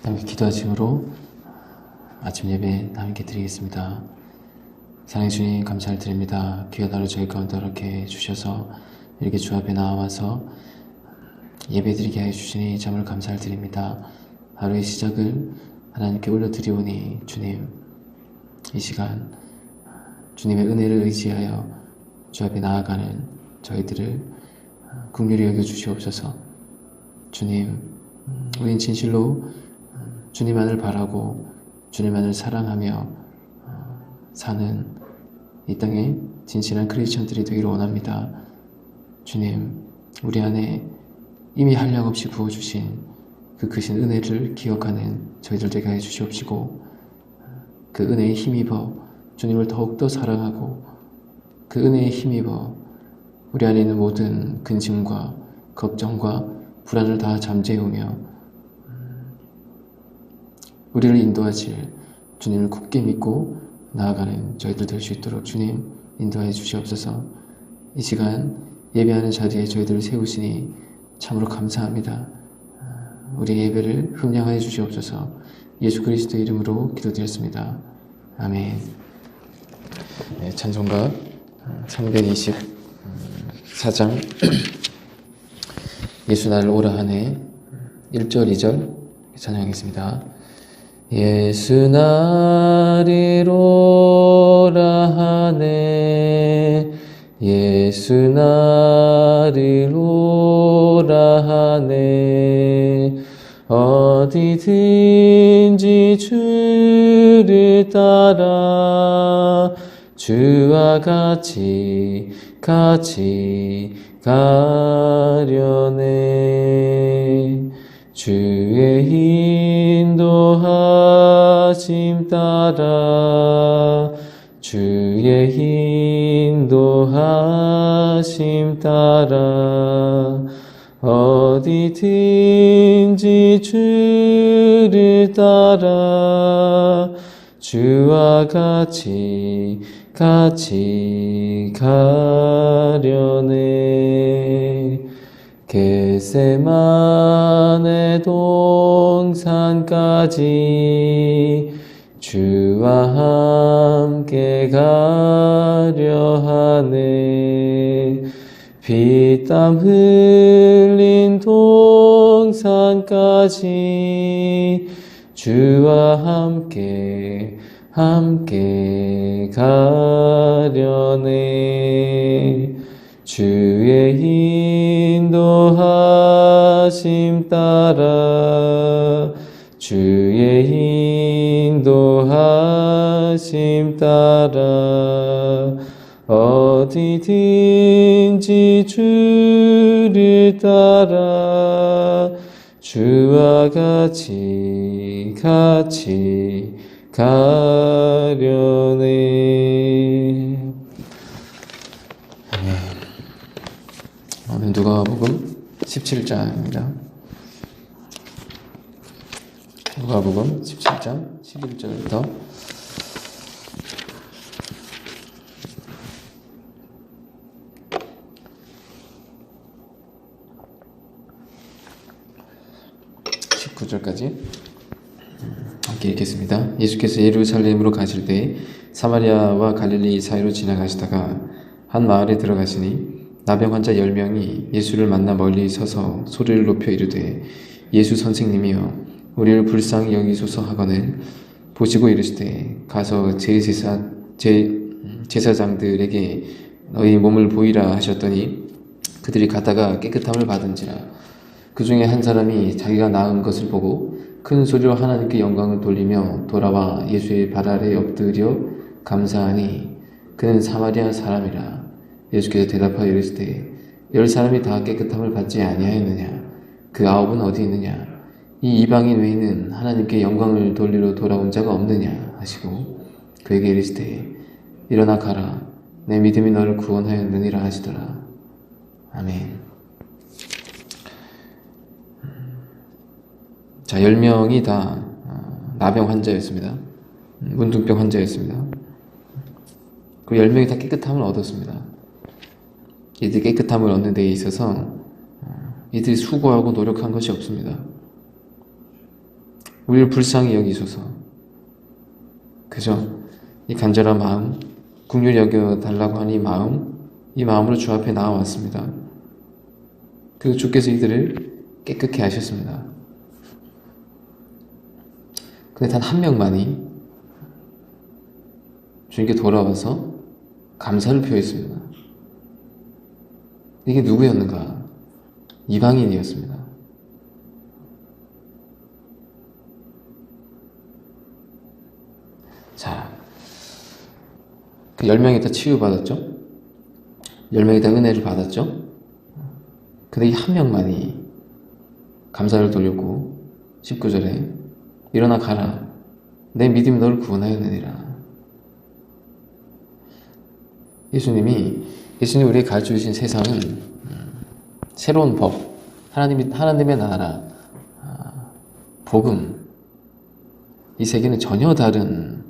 함께 기도하심으로 아침 예배 함께 드리겠습니다. 사랑해 주님 감사를 드립니다. 귀한 하루 저희 가운데 이렇게 주셔서 이렇게 주 앞에 나와서 예배 드리게 하여 주시니 참으로 감사를 드립니다. 하루의 시작을 하나님께 올려드리오니 주님, 이 시간 주님의 은혜를 의지하여 주 앞에 나아가는 저희들을 긍휼히 여겨 주시옵소서. 주님, 우린 진실로 주님만을 바라고 주님만을 사랑하며 사는 이 땅에 진실한 크리스천들이 되기를 원합니다. 주님, 우리 안에 이미 한량없이 부어주신 그 크신 은혜를 기억하는 저희들 되게 해 주시옵시고, 그 은혜에 힘입어 주님을 더욱더 사랑하고 그 은혜에 힘입어 우리 안에 있는 모든 근심과 걱정과 불안을 다 잠재우며 우리를 인도하실 주님을 굳게 믿고 나아가는 저희들 될 수 있도록 주님 인도하여 주시옵소서. 이 시간 예배하는 자리에 저희들을 세우시니 참으로 감사합니다. 우리 예배를 흠량하여 주시옵소서. 예수 그리스도의 이름으로 기도드렸습니다. 아멘. 네, 찬송가 324장 예수 나를 오라 하네 1절 2절 찬양하겠습니다. 예수 나를 오라 하네 예수 나를 오라 하네 어디든지 주를 따라 주와 같이 가려네 주의 인도하심 따라 주의 인도하심 따라 어디든지 주를 따라 주와 같이 가려네 겟세마네 동산까지 주와 함께 가려 하네 피땀 흘린 동산까지 주와 함께 가려네 주의 인도하심 따라 주의 인도하심 따라 어디든지 주를 따라 주와 같이 가려네. 오늘 누가복음 17장입니다. 누가복음 17장 11절부터 19절까지 함께 읽겠습니다. 예수께서 예루살렘으로 가실 때 사마리아와 갈릴리 사이로 지나가시다가 한 마을에 들어가시니 나병 환자 10명이 예수를 만나 멀리 서서 소리를 높여 이르되 예수 선생님이여 우리를 불쌍히 여기소서 하거늘 보시고 이르시되 가서 제사장들에게 너희 몸을 보이라 하셨더니 그들이 갔다가 깨끗함을 받은지라. 그 중에 한 사람이 자기가 나은 것을 보고 큰 소리로 하나님께 영광을 돌리며 돌아와 예수의 발 아래 엎드려 감사하니 그는 사마리아 사람이라. 예수께서 대답하여 이르시되 10사람이 다 깨끗함을 받지 아니하였느냐? 그 9은 어디 있느냐? 이 이방인 외에는 하나님께 영광을 돌리러 돌아온 자가 없느냐? 하시고 그에게 이르시되 일어나 가라. 내 믿음이 너를 구원하였느니라 하시더라. 아멘. 자, 10명이 다 나병 환자였습니다. 문둥병 환자였습니다. 그 10명이 다 깨끗함을 얻었습니다. 이들이 깨끗함을 얻는 데 있어서 이들이 수고하고 노력한 것이 없습니다. 우리를 불쌍히 여기소서. 그죠? 이 간절한 마음, 긍휼히 여겨달라고 하는 이 마음으로 주 앞에 나와왔습니다. 그리고 주께서 이들을 깨끗게 하셨습니다. 근데 단 한 명만이 주님께 돌아와서 감사를 표했습니다. 이게 누구였는가? 이방인이었습니다. 자, 그 10명이 다 치유받았죠? 10명이 다 은혜를 받았죠? 근데 이 한 명만이 감사를 돌렸고 19절에 일어나 가라. 내 믿음이 너를 구원하였느니라. 예수님이 우리에게 가르쳐 주신 세상은 새로운 법, 하나님의 나라, 복음, 이 세계는 전혀 다른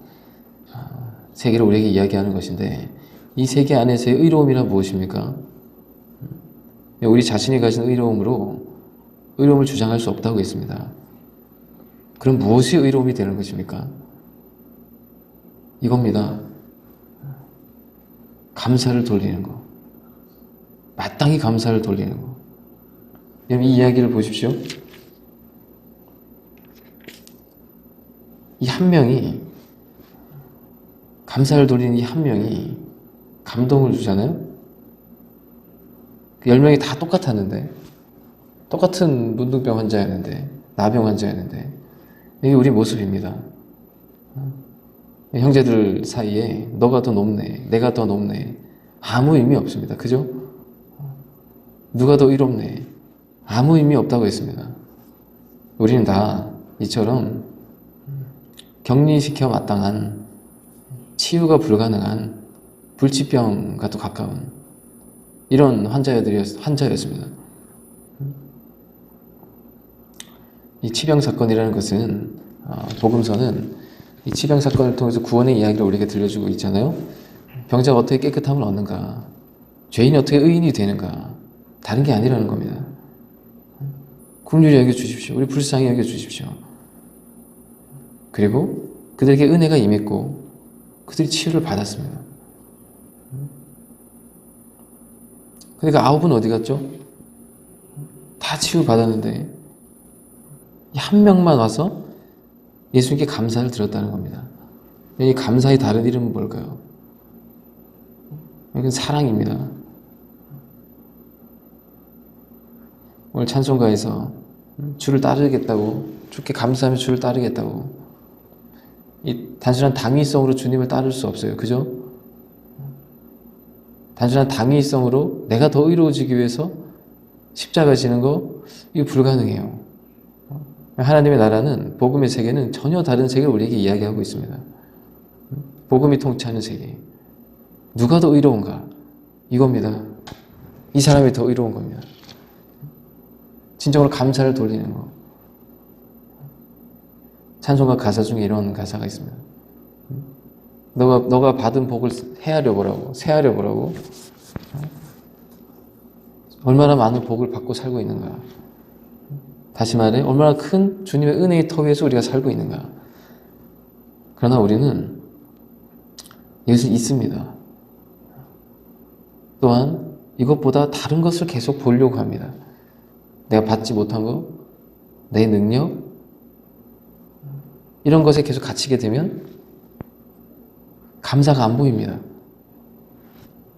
세계를 우리에게 이야기하는 것인데, 이 세계 안에서의 의로움이란 무엇입니까? 우리 자신이 가진 의로움을 주장할 수 없다고 했습니다. 그럼 무엇이 의로움이 되는 것입니까? 이겁니다. 감사를 돌리는 거. 마땅히 감사를 돌리는 거. 여러분, 이 이야기를 보십시오. 이 한 명이, 감사를 돌리는 이 한 명이 감동을 주잖아요? 그 10명이 다 똑같았는데, 똑같은 문둥병 환자였는데, 나병 환자였는데, 이게 우리 모습입니다. 형제들 사이에 너가 더 높네, 내가 더 높네, 아무 의미 없습니다. 그죠? 누가 더 의롭네, 아무 의미 없다고 했습니다. 우리는 다 이처럼 격리시켜 마땅한, 치유가 불가능한 불치병과도 가까운 이런 환자였습니다. 이 치병 사건이라는 것은, 복음서는 이 치병 사건을 통해서 구원의 이야기를 우리에게 들려주고 있잖아요. 병자가 어떻게 깨끗함을 얻는가, 죄인이 어떻게 의인이 되는가, 다른 게 아니라는 겁니다. 긍휼히 여겨주십시오. 우리 불쌍히 여겨주십시오. 그리고 그들에게 은혜가 임했고 그들이 치유를 받았습니다. 그러니까 9은 어디 갔죠? 다 치유받았는데 이 한 명만 와서 예수님께 감사를 드렸다는 겁니다. 이 감사의 다른 이름은 뭘까요? 이건 사랑입니다. 오늘 찬송가에서 주를 따르겠다고, 주께 감사하며 주를 따르겠다고, 이 단순한 당위성으로 주님을 따를 수 없어요. 그죠? 단순한 당위성으로 내가 더 의로워지기 위해서 십자가 지는 거, 이거 불가능해요. 하나님의 나라는, 복음의 세계는 전혀 다른 세계를 우리에게 이야기하고 있습니다. 복음이 통치하는 세계. 누가 더 의로운가? 이겁니다. 이 사람이 더 의로운 겁니다. 진정으로 감사를 돌리는 거. 찬송가 가사 중에 이런 가사가 있습니다. 너가 받은 복을 헤아려 보라고, 세하려 보라고. 얼마나 많은 복을 받고 살고 있는가. 다시 말해, 얼마나 큰 주님의 은혜의 터 위에서 우리가 살고 있는가. 그러나 우리는 이것을 잊습니다. 또한 이것보다 다른 것을 계속 보려고 합니다. 내가 받지 못한 것, 내 능력, 이런 것에 계속 갇히게 되면 감사가 안 보입니다.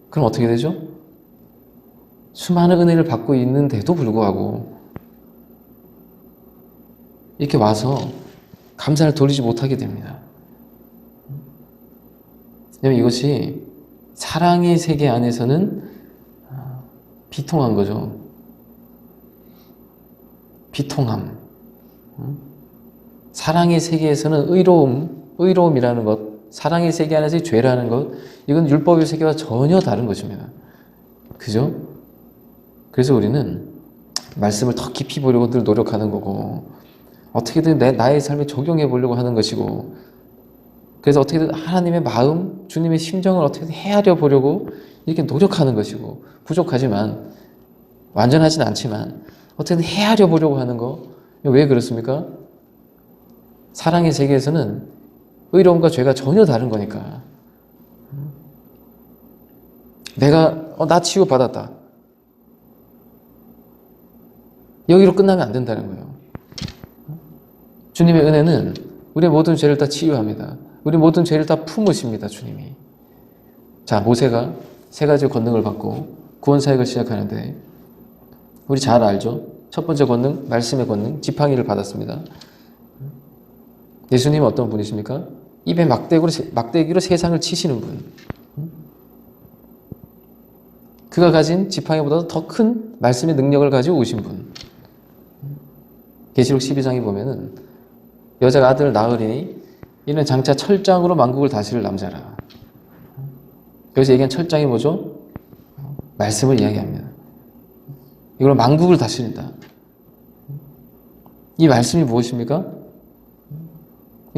그럼 어떻게 되죠? 수많은 은혜를 받고 있는데도 불구하고 이렇게 와서 감사를 돌리지 못하게 됩니다. 왜냐하면 이것이 사랑의 세계 안에서는 비통한 거죠. 비통함. 사랑의 세계에서는 의로움이라는 것, 사랑의 세계 안에서의 죄라는 것, 이건 율법의 세계와 전혀 다른 것입니다. 그죠? 그래서 우리는 말씀을 더 깊이 보려고 늘 노력하는 거고, 어떻게든 나의 삶에 적용해 보려고 하는 것이고, 그래서 어떻게든 하나님의 마음, 주님의 심정을 어떻게든 헤아려 보려고 이렇게 노력하는 것이고, 부족하지만, 완전하진 않지만 어떻게든 헤아려 보려고 하는 거. 왜 그렇습니까? 사랑의 세계에서는 의로움과 죄가 전혀 다른 거니까. 내가 나 치유받았다. 여기로 끝나면 안 된다는 거예요. 주님의 은혜는 우리의 모든 죄를 다 치유합니다. 우리 모든 죄를 다 품으십니다. 주님이. 자, 모세가 3가지 권능을 받고 구원 사역을 시작하는데 우리 잘 알죠? 첫 번째 권능, 말씀의 권능, 지팡이를 받았습니다. 예수님은 어떤 분이십니까? 입에 막대기로 세상을 치시는 분. 그가 가진 지팡이보다 더 큰 말씀의 능력을 가지고 오신 분. 계시록 12장에 보면은 여자가 아들을 낳으리니 이는 장차 철장으로 만국을 다스릴 남자라. 여기서 얘기한 철장이 뭐죠? 말씀을 이야기합니다. 이걸로 만국을 다스린다. 이 말씀이 무엇입니까?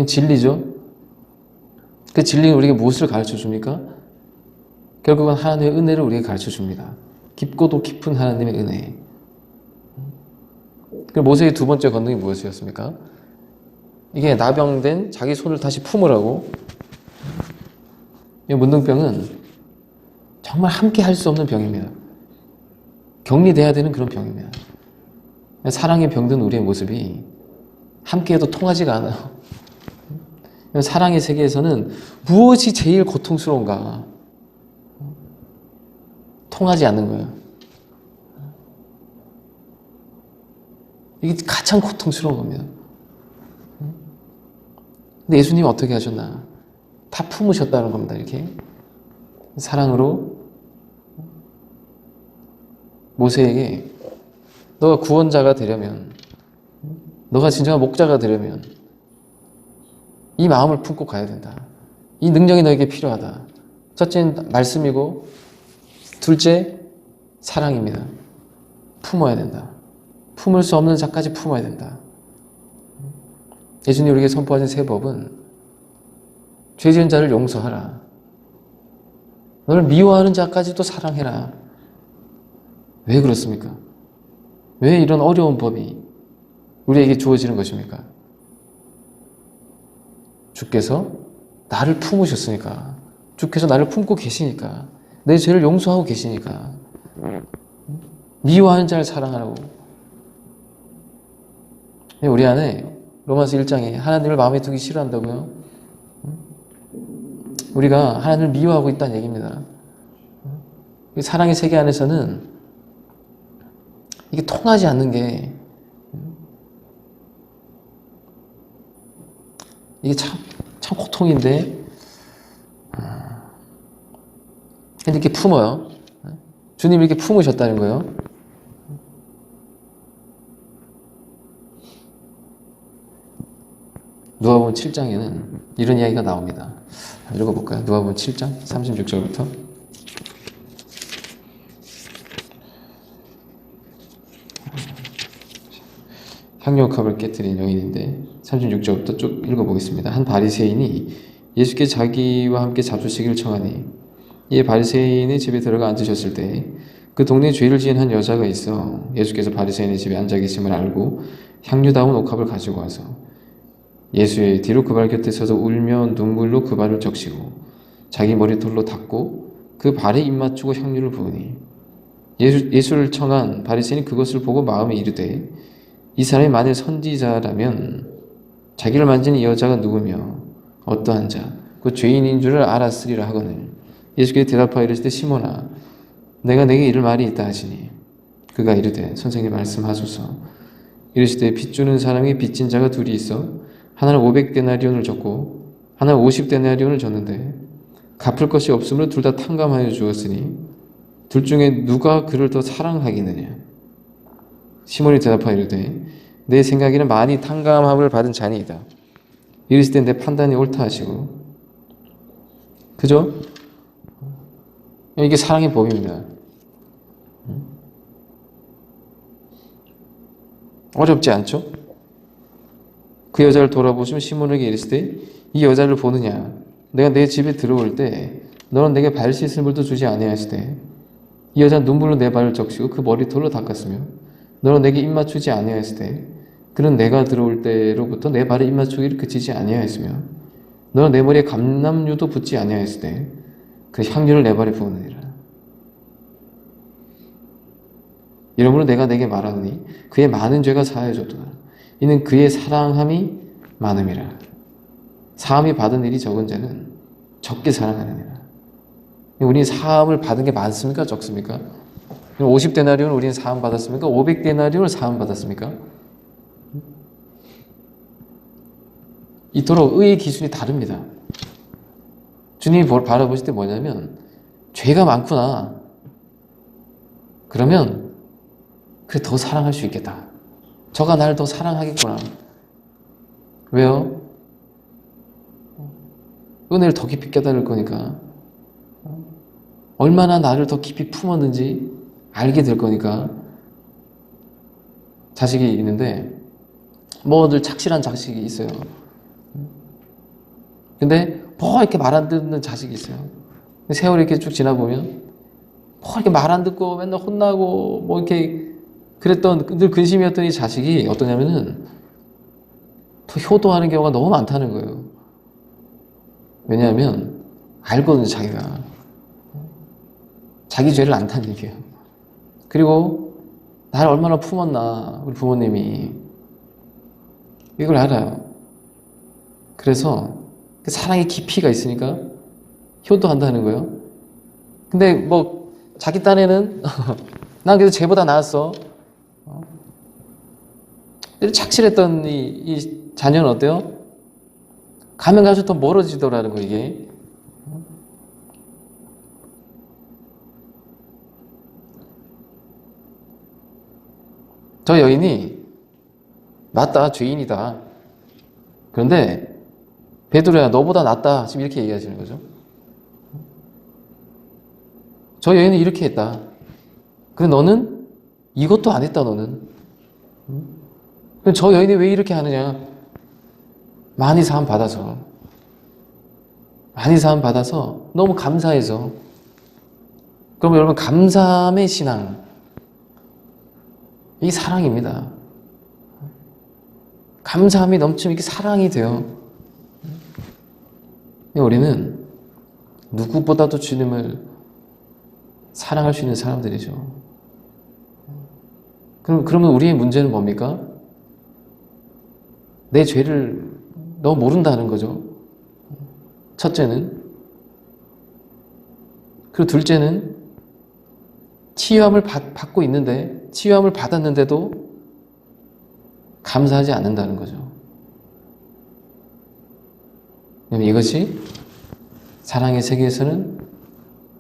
진리죠. 그 진리는 우리에게 무엇을 가르쳐 줍니까? 결국은 하나님의 은혜를 우리에게 가르쳐 줍니다. 깊고도 깊은 하나님의 은혜. 그럼 모세의 2번째 권능이 무엇이었습니까? 이게 나병된 자기 손을 다시 품으라고. 이 문둥병은 정말 함께 할 수 없는 병입니다. 격리돼야 되는 그런 병입니다. 사랑에 병든 우리의 모습이 함께해도 통하지가 않아요. 사랑의 세계에서는 무엇이 제일 고통스러운가? 통하지 않는 거예요. 이게 가장 고통스러운 겁니다. 근데 예수님이 어떻게 하셨나? 다 품으셨다는 겁니다. 이렇게 사랑으로 모세에게 너가 구원자가 되려면, 너가 진정한 목자가 되려면 이 마음을 품고 가야 된다. 이 능력이 너에게 필요하다. 첫째는 말씀이고 둘째 사랑입니다. 품어야 된다. 품을 수 없는 자까지 품어야 된다. 예수님이 우리에게 선포하신 세 법은 죄 지은 자를 용서하라. 너를 미워하는 자까지도 사랑해라. 왜 그렇습니까? 왜 이런 어려운 법이 우리에게 주어지는 것입니까? 주께서 나를 품으셨으니까. 주께서 나를 품고 계시니까. 내 죄를 용서하고 계시니까. 미워하는 자를 사랑하라고. 우리 안에 로마서 1장에 하나님을 마음에 두기 싫어한다고요? 우리가 하나님을 미워하고 있다는 얘기입니다. 사랑의 세계 안에서는 이게 통하지 않는 게 이게 참 고통인데 근데 이렇게 품어요. 주님이 이렇게 품으셨다는 거예요. 누가복음 7장에는 이런 이야기가 나옵니다. 읽어볼까요? 누가복음 7장 36절부터 향유컵을 깨뜨린 여인인데 36절부터 쭉 읽어보겠습니다. 한 바리새인이 예수께 자기와 함께 잡수시기를 청하니 이에 바리새인의 집에 들어가 앉으셨을 때 그 동네에 죄를 지은 한 여자가 있어 예수께서 바리새인의 집에 앉아 계심을 알고 향유다운 옥합을 가지고 와서 예수의 뒤로 그 발 곁에 서서 울며 눈물로 그 발을 적시고 자기 머리털로 닦고 그 발에 입 맞추고 향유를 부으니 예수를 청한 바리새인이 그것을 보고 마음에 이르되 이 사람이 만일 선지자라면 자기를 만진 이 여자가 누구며 어떠한 자 그 죄인인 줄을 알았으리라 하거늘 예수께서 대답하여 이르시되 시몬아 내가 내게 이를 말이 있다 하시니 그가 이르되 선생님 말씀하소서 이르시되 빚 주는 사람이 빚진 자가 둘이 있어 하나는 500데나리온을 줬고 하나는 50데나리온을 줬는데 갚을 것이 없으므로 둘 다 탕감하여 주었으니 둘 중에 누가 그를 더 사랑하겠느냐. 시몬이 대답하여 이르되 내 생각에는 많이 탕감함을 받은 자니이다. 이르실 때 내 판단이 옳다 하시고. 그죠? 이게 사랑의 법입니다. 어렵지 않죠? 그 여자를 돌아보시면 시몬에게 이르시되 이 여자를 보느냐 내가 내 집에 들어올 때 너는 내게 발 씻을 물도 주지 아니하시되 이 여자는 눈물로 내 발을 적시고 그 머리털로 닦았으며 너는 내게 입 맞추지 아니하시되 그런 내가 들어올 때로부터 내 발에 입맞추기 이렇게 지지 아니하였으며 너는 내 머리에 감람류도 붙지 아니하였을 때 그 향유를 내 발에 부으느니라. 이러므로 내가 내게 말하노니 그의 많은 죄가 사하여졌도다. 이는 그의 사랑함이 많음이라. 사함이 받은 일이 적은 자는 적게 사랑하느니라. 우리는 사함을 받은 게 많습니까? 적습니까? 50데나리온을 우리는 사함 받았습니까? 500데나리온을 사함 받았습니까? 이토록 의의 기준이 다릅니다. 주님이 바라보실 때 뭐냐면 죄가 많구나. 그러면 그래 더 사랑할 수 있겠다. 저가 나를 더 사랑하겠구나. 왜요? 은혜를 더 깊이 깨달을 거니까. 얼마나 나를 더 깊이 품었는지 알게 될 거니까. 자식이 있는데 뭐 늘 착실한 자식이 있어요. 근데 뭐 이렇게 말 안 듣는 자식이 있어요. 세월이 이렇게 쭉 지나보면 뭐 이렇게 말 안 듣고 맨날 혼나고 뭐 이렇게 그랬던 늘 근심이었던 이 자식이 어떠냐면은 더 효도하는 경우가 너무 많다는 거예요. 왜냐하면 알거든요, 자기가. 자기 죄를 안다는 얘기예요. 그리고 나를 얼마나 품었나, 우리 부모님이. 이걸 알아요. 그래서 사랑의 깊이가 있으니까 효도한다는 거예요. 근데 뭐 자기 딴에는 난 그래도 쟤보다 나았어. 착실했던 이 자녀는 어때요? 가면 갈수록 더 멀어지더라는 거예요, 이게. 저 여인이 맞다, 죄인이다. 그런데 베드로야, 너보다 낫다. 지금 이렇게 얘기하시는 거죠. 저 여인은 이렇게 했다. 근데 너는 이것도 안 했다, 너는. 그럼 저 여인이 왜 이렇게 하느냐? 많이 사함 받아서. 많이 사함 받아서 너무 감사해서. 그럼 여러분, 감사함의 신앙. 이 사랑입니다. 감사함이 넘치면 이게 사랑이 돼요. 우리는 누구보다도 주님을 사랑할 수 있는 사람들이죠. 그러면 우리의 문제는 뭡니까? 내 죄를 너무 모른다는 거죠. 첫째는. 그리고 둘째는 치유함을 받고 있는데, 치유함을 받았는데도 감사하지 않는다는 거죠. 이것이 사랑의 세계에서는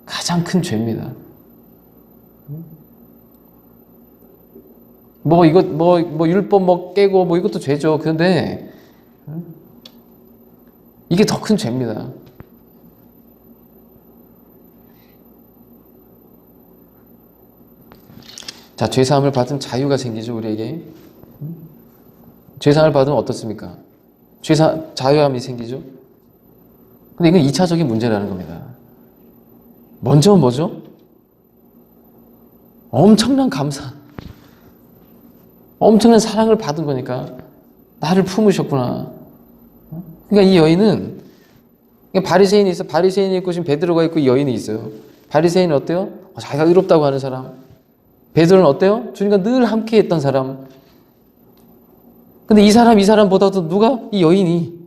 가장 큰 죄입니다. 율법 깨고 이것도 죄죠. 그런데 이게 더 큰 죄입니다. 자, 죄사함을 받으면 자유가 생기죠, 우리에게. 죄사함을 받으면 어떻습니까? 자유함이 생기죠? 근데 이건 2차적인 문제라는 겁니다. 먼저 뭐죠? 엄청난 감사. 엄청난 사랑을 받은 거니까 나를 품으셨구나. 그러니까 이 여인은 바리새인이 있어. 바리새인이 있고 지금 베드로가 있고 이 여인이 있어요. 바리새인은 어때요? 자기가 의롭다고 하는 사람. 베드로는 어때요? 주님과 늘 함께 했던 사람. 근데 이 사람보다도 누가? 이 여인이.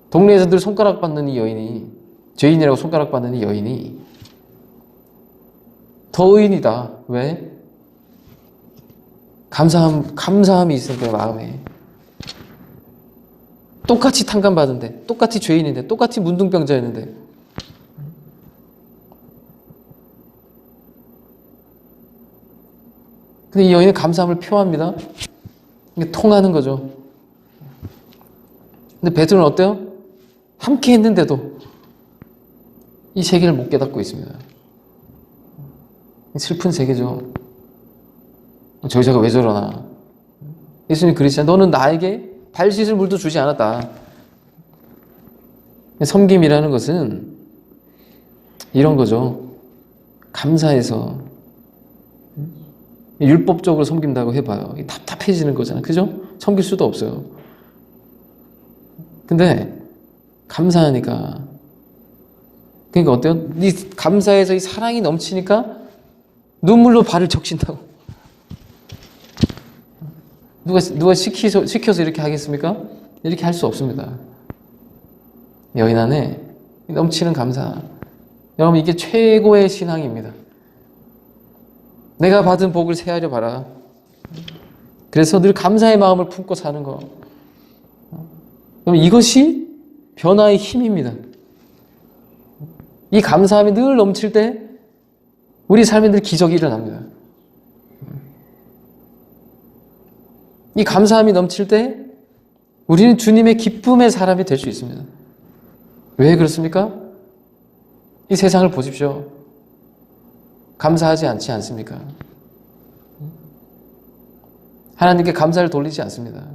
동네에서 늘 손가락 받는 이 여인이, 죄인이라고 손가락 받는 이 여인이 더 의인이다. 왜? 감사함이 있으니까 마음에. 똑같이 탕감받은데, 똑같이 죄인인데, 똑같이 문둥병자였는데. 근데 이 여인은 감사함을 표합니다. 이게 통하는 거죠. 근데 베드로는 어때요? 함께 했는데도 이 세계를 못 깨닫고 있습니다. 슬픈 세계죠. 저 여자가 왜 저러나. 예수님 그러시잖아요. 너는 나에게 발 씻을 물도 주지 않았다. 섬김이라는 것은 이런 거죠. 감사해서 율법적으로 섬긴다고 해봐요. 답답해지는 거잖아요. 그죠? 섬길 수도 없어요. 근데 감사하니까, 그러니까 어때요? 이 감사해서 이 사랑이 넘치니까 눈물로 발을 적신다고. 누가 시켜서 이렇게 하겠습니까? 이렇게 할 수 없습니다. 여인 안에 넘치는 감사. 여러분, 이게 최고의 신앙입니다. 내가 받은 복을 세하려 봐라. 그래서 늘 감사의 마음을 품고 사는 거. 그럼 이것이 변화의 힘입니다. 이 감사함이 늘 넘칠 때 우리 삶에 늘 기적이 일어납니다. 이 감사함이 넘칠 때 우리는 주님의 기쁨의 사람이 될 수 있습니다. 왜 그렇습니까? 이 세상을 보십시오. 감사하지 않지 않습니까? 하나님께 감사를 돌리지 않습니다.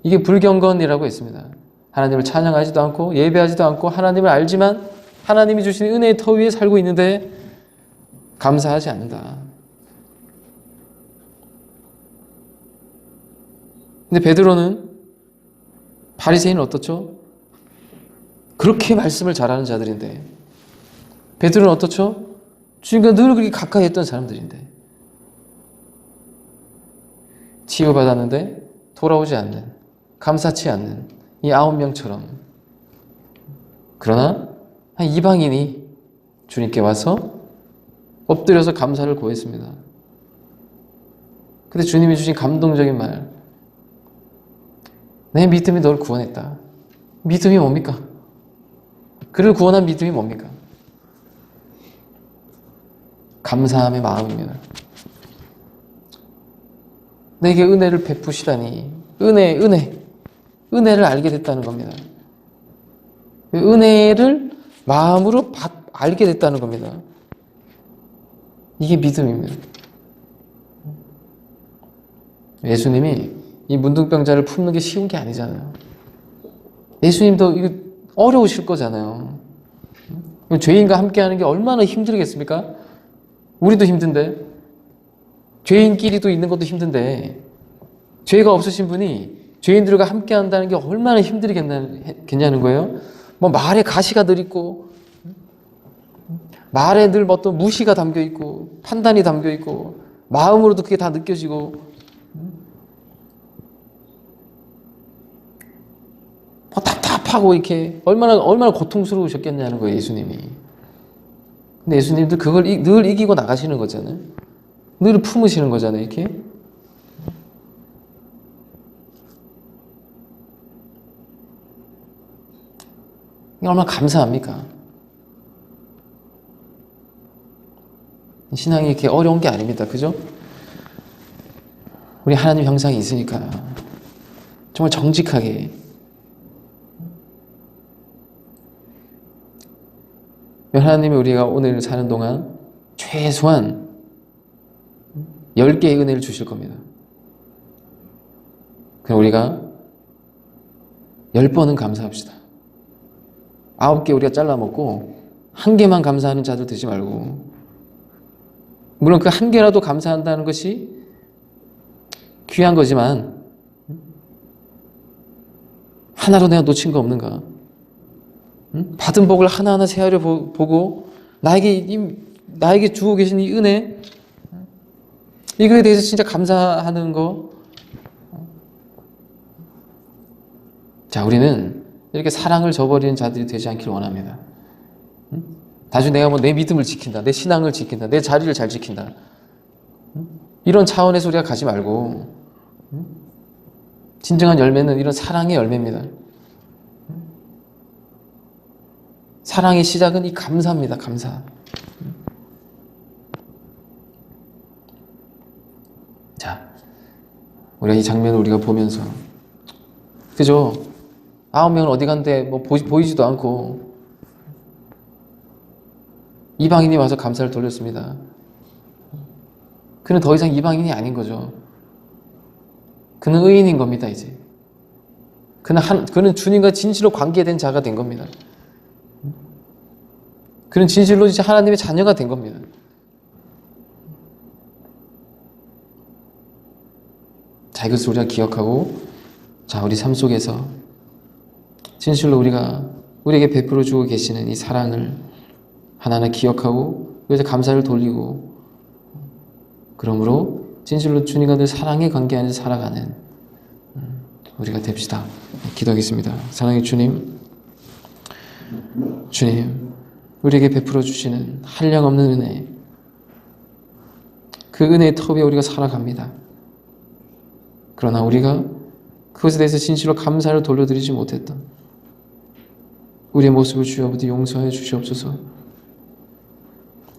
이게 불경건이라고 했습니다. 하나님을 찬양하지도 않고 예배하지도 않고 하나님을 알지만 하나님이 주신 은혜의 터 위에 살고 있는데 감사하지 않는다. 근데 베드로는, 바리새인은 어떻죠? 그렇게 말씀을 잘하는 자들인데, 베드로는 어떻죠? 주님과 늘 그렇게 가까이 했던 사람들인데, 치유받았는데 돌아오지 않는, 감사치 않는 이 9명처럼. 그러나 한 이방인이 주님께 와서 엎드려서 감사를 고했습니다. 근데 주님이 주신 감동적인 말, 내 믿음이 너를 구원했다. 믿음이 뭡니까? 그를 구원한 믿음이 뭡니까? 감사함의 마음입니다. 내게 은혜를 베푸시다니. 은혜를 알게 됐다는 겁니다. 은혜를 마음으로 알게 됐다는 겁니다. 이게 믿음입니다. 예수님이 이 문둥병자를 품는 게 쉬운 게 아니잖아요. 예수님도 이거 어려우실 거잖아요. 죄인과 함께하는 게 얼마나 힘들겠습니까? 우리도 힘든데, 죄인끼리도 있는 것도 힘든데, 죄가 없으신 분이 죄인들과 함께한다는 게 얼마나 힘들겠냐는 거예요. 뭐 말에 가시가 늘 있고, 말에 늘 어떤 무시가 담겨 있고, 판단이 담겨 있고, 마음으로도 그게 다 느껴지고, 뭐 답답하고 이렇게 얼마나 고통스러우셨겠냐는 거예요, 예수님이. 근데 예수님도 그걸 늘 이기고 나가시는 거잖아요. 늘 품으시는 거잖아요, 이렇게. 이게 얼마나 감사합니까? 신앙이 이렇게 어려운 게 아닙니다. 그죠? 우리 하나님 형상이 있으니까 정말 정직하게, 하나님이 우리가 오늘 사는 동안 최소한 10개의 은혜를 주실 겁니다. 그럼 우리가 10번은 감사합시다. 9개 우리가 잘라먹고 1개만 감사하는 자들 되지 말고, 물론 그 1개라도 감사한다는 것이 귀한 거지만 하나로 내가 놓친 거 없는가? 받은 복을 하나하나 세하려 보고 나에게 주고 계신 이 은혜, 이거에 대해서 진짜 감사하는 거. 자, 우리는 이렇게 사랑을 저버리는 자들이 되지 않기를 원합니다. 나중에 내가 뭐 내 믿음을 지킨다, 내 신앙을 지킨다, 내 자리를 잘 지킨다, 이런 차원에서 우리가 가지 말고, 진정한 열매는 이런 사랑의 열매입니다. 사랑의 시작은 이 감사입니다. 감사. 자, 우리가 이 장면을 우리가 보면서, 그죠? 9명은 어디 간데 뭐 보이지도 않고 이방인이 와서 감사를 돌렸습니다. 그는 더 이상 이방인이 아닌 거죠. 그는 의인인 겁니다, 이제. 그는 주님과 진실로 관계된 자가 된 겁니다. 그는 진실로 이제 하나님의 자녀가 된 겁니다. 자, 이것을 우리가 기억하고, 자, 우리 삶 속에서 진실로 우리에게 베풀어 주고 계시는 이 사랑을 하나하나 기억하고, 그래서 감사를 돌리고, 그러므로 진실로 주님과 늘 사랑의 관계 안에서 살아가는 우리가 됩시다. 기도하겠습니다. 사랑의 주님, 우리에게 베풀어 주시는 한량없는 은혜, 그 은혜의 터에 우리가 살아갑니다. 그러나 우리가 그것에 대해서 진실로 감사를 돌려드리지 못했던 우리의 모습을 주여 부디 용서해 주시옵소서.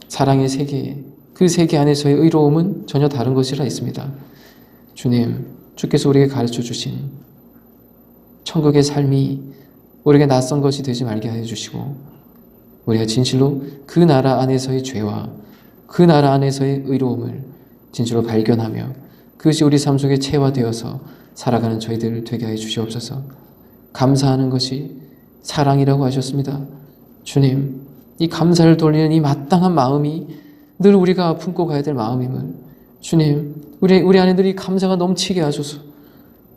사랑의 세계, 그 세계 안에서의 의로움은 전혀 다른 것이라 있습니다. 주님, 주께서 우리에게 가르쳐 주신 천국의 삶이 우리에게 낯선 것이 되지 말게 하여 주시고, 우리가 진실로 그 나라 안에서의 죄와 그 나라 안에서의 의로움을 진실로 발견하며 그것이 우리 삶 속에 체화되어서 살아가는 저희들 되게 하여 주시옵소서. 감사하는 것이 사랑이라고 하셨습니다. 주님, 이 감사를 돌리는 이 마땅한 마음이 늘 우리가 품고 가야 될 마음임을, 주님, 우리 안에 늘 이 감사가 넘치게 하소서.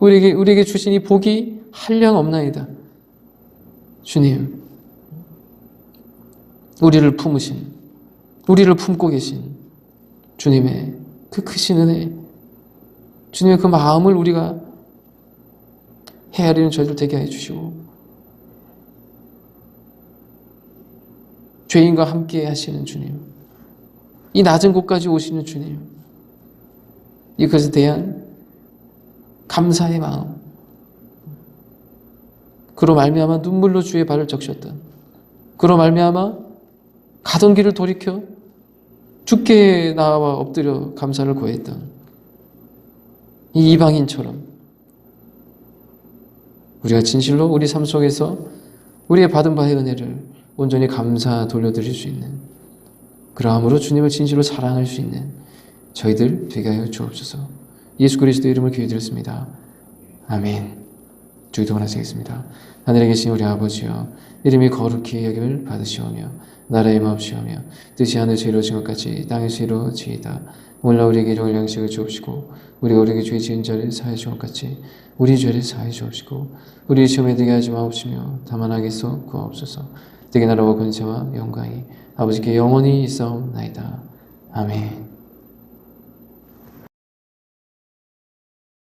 우리에게 주신 이 복이 한량 없나이다. 주님, 우리를 품고 계신 주님의 그 크신 은혜, 주님의 그 마음을 우리가 헤아리는 저희들 되게 해 주시고, 죄인과 함께 하시는 주님, 이 낮은 곳까지 오시는 주님, 이것에 대한 감사의 마음, 그로 말미암아 눈물로 주의 발을 적셨던, 그로 말미암아 가던 길을 돌이켜 주께 나와 엎드려 감사를 고했던 이 이방인처럼 우리가 진실로 우리 삶 속에서 우리의 받은 바의 은혜를 온전히 감사 돌려드릴 수 있는, 그러함으로 주님을 진실로 사랑할 수 있는 저희들 되게 하여 주옵소서. 예수 그리스도의 이름을 기도드렸습니다. 아멘. 주기도 원하시겠습니다. 하늘에 계신 우리 아버지여, 이름이 거룩히 여김을 받으시오며 나라의 마옵시오며 뜻이 하늘에서 이루어진 것 같이 땅에서 이루어지이다. 오늘날 우리에게 일용할 양식을 주옵시고 우리가 우리에게 죄 지은 자를 사하여 준 것 같이 우리 죄를 사하여 주옵시고 우리 시험에 들게 하지 마옵시며 다만 악에서 구하옵소서. 되게 나라와 권세와 영광이 아버지께 영원히 있사옵나이다. 아멘.